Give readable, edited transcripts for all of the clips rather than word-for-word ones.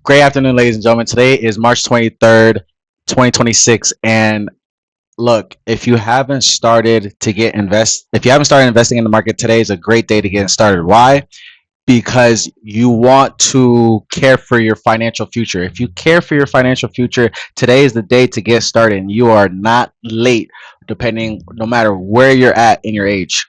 Great afternoon, ladies and gentlemen. Today is March 23rd, 2026. And look, if you haven't started investing in the market, today is a great day to get started. Why? Because you want to care for your financial future. If you care for your financial future, today is the day to get started. And you are not late, no matter where you're at in your age.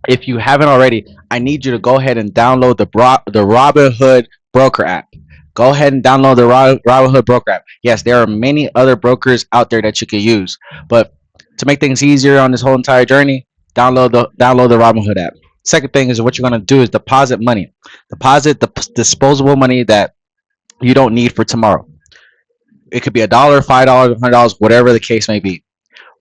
If you haven't already, I need you to go ahead and download the Robinhood broker app. Go ahead and download the Robinhood broker app. Yes, there are many other brokers out there that you can use, but to make things easier on this whole entire journey, download the Robinhood app. Second thing is what you're going to do is deposit money. Deposit the disposable money that you don't need for tomorrow. It could be $1, $5, $100, whatever the case may be.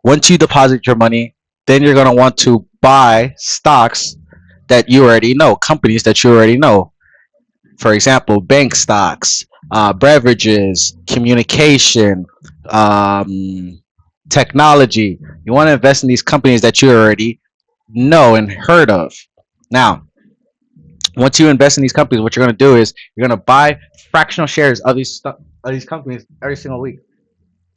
Once you deposit your money, then you're going to want to buy stocks that you already know, companies that you already know. For example, bank stocks, beverages, communication, um, technology. You want to invest in these companies that you already know and heard of. Now, once you invest in these companies, what you're going to do is you're going to buy fractional shares of these companies every single week.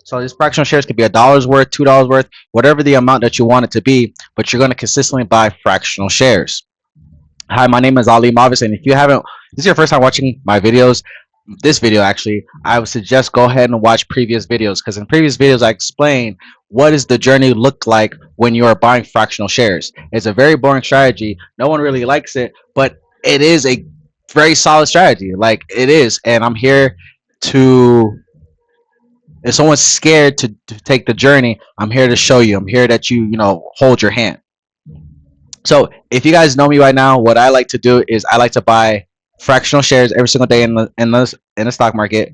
So these fractional shares could be $1 worth, $2 worth, whatever the amount that you want it to be, but you're going to consistently buy fractional shares. Hi, my name is Ali Mavis, and if you haven't, this is your first time watching my videos, this video actually, I would suggest go ahead and watch previous videos because in previous videos I explain what does the journey look like when you are buying fractional shares. It's a very boring strategy. No one really likes it, but it is a very solid strategy. Like it is, and I'm here to. If someone's scared to take the journey, I'm here to show you. I'm here that you hold your hand. So if you guys know me right now, what I like to do is I like to buy fractional shares every single day in the stock market,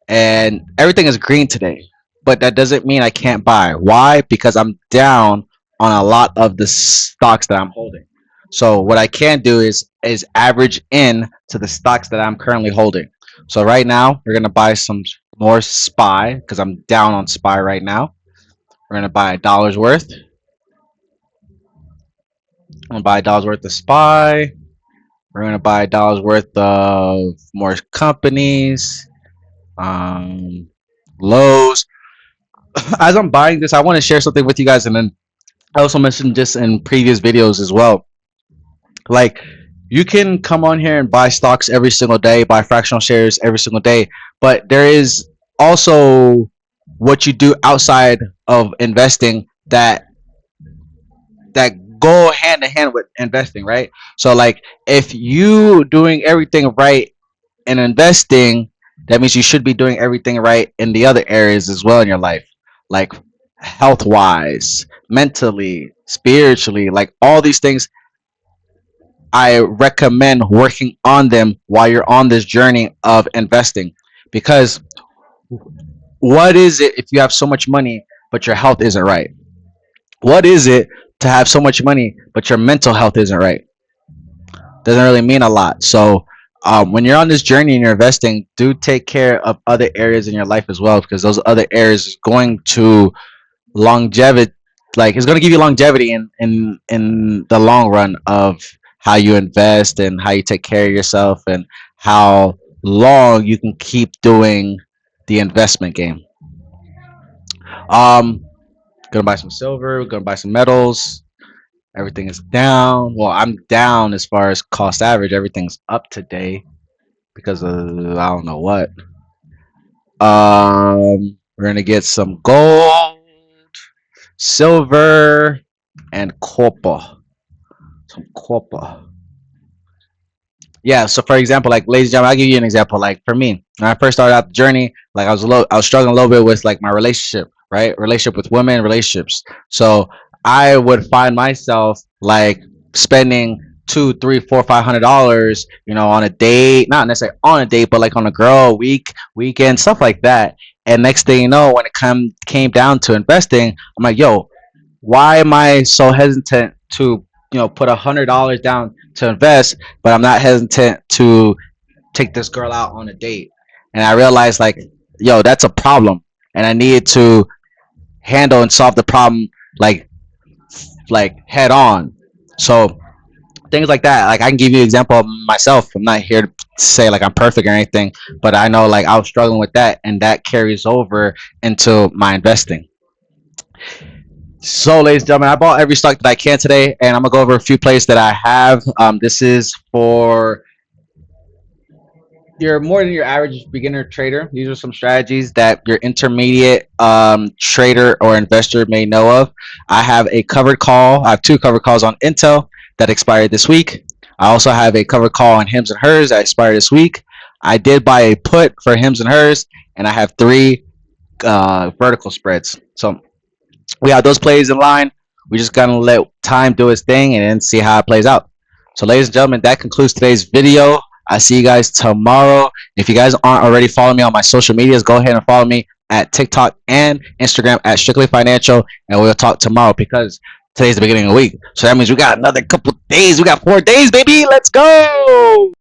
and everything is green today. But that doesn't mean I can't buy. Why? Because I'm down on a lot of the stocks that I'm holding. So what I can do is average in to the stocks that I'm currently holding. So right now we're gonna buy some more SPY because I'm down on SPY right now. We're gonna buy $1 worth. I'm gonna buy $1 worth of SPY. We're gonna buy $1 worth of more companies. Um, Lowe's. As I'm buying this, I want to share something with you guys, and then I also mentioned this in previous videos as well. Like, you can come on here and buy stocks every single day, buy fractional shares every single day, but there is also what you do outside of investing that go hand in hand with investing, right? So, like, if you doing everything right in investing, that means you should be doing everything right in the other areas as well in your life, like health wise, mentally, spiritually, like all these things. I recommend working on them while you're on this journey of investing, because what is it if you have so much money but your health isn't right? What is it to have so much money but your mental health isn't right? Doesn't really mean a lot. So when you're on this journey and you're investing, do take care of other areas in your life as well, because those other areas is going to longevity, like it's going to give you longevity in the long run of how you invest and how you take care of yourself and how long you can keep doing the investment game. Gonna buy some silver, gonna buy some metals. Everything is down. Well, I'm down as far as cost average. Everything's up today because of I don't know what. We're gonna get some gold, silver, and copper. Some copper. Yeah. So for example, like ladies and gentlemen, I'll give you an example. Like for me, when I first started out the journey, like I was struggling a little bit with like my relationship, right? Relationship with women, relationships. So I would find myself like spending two, three, four, $500, on a date, not necessarily on a date, but like on a girl, weekend, stuff like that. And next thing you know, when it came down to investing, I'm like, yo, why am I so hesitant to put $100 down to invest, but I'm not hesitant to take this girl out on a date? And I realized like, yo, that's a problem, and I needed to handle and solve the problem like head on. So things like that. Like I can give you an example of myself. I'm not here to say like I'm perfect or anything, but I know like I was struggling with that, and that carries over into my investing. So, ladies and gentlemen, I bought every stock that I can today, and I'm gonna go over a few plays that I have. This is for you're more than your average beginner trader. These are some strategies that your intermediate trader or investor may know of. I have a covered call. I have two covered calls on Intel that expired this week. I also have a covered call on Hims and Hers that expired this week. I did buy a put for Hims and Hers, and I have three vertical spreads. So we have those plays in line. We just gotta let time do its thing and then see how it plays out. So, ladies and gentlemen, that concludes today's video. I see you guys tomorrow. If you guys aren't already following me on my social medias, go ahead and follow me at TikTok and Instagram at Strictly Financial, and we'll talk tomorrow because today's the beginning of the week. So that means we got another couple days. We got 4 days, baby. Let's go.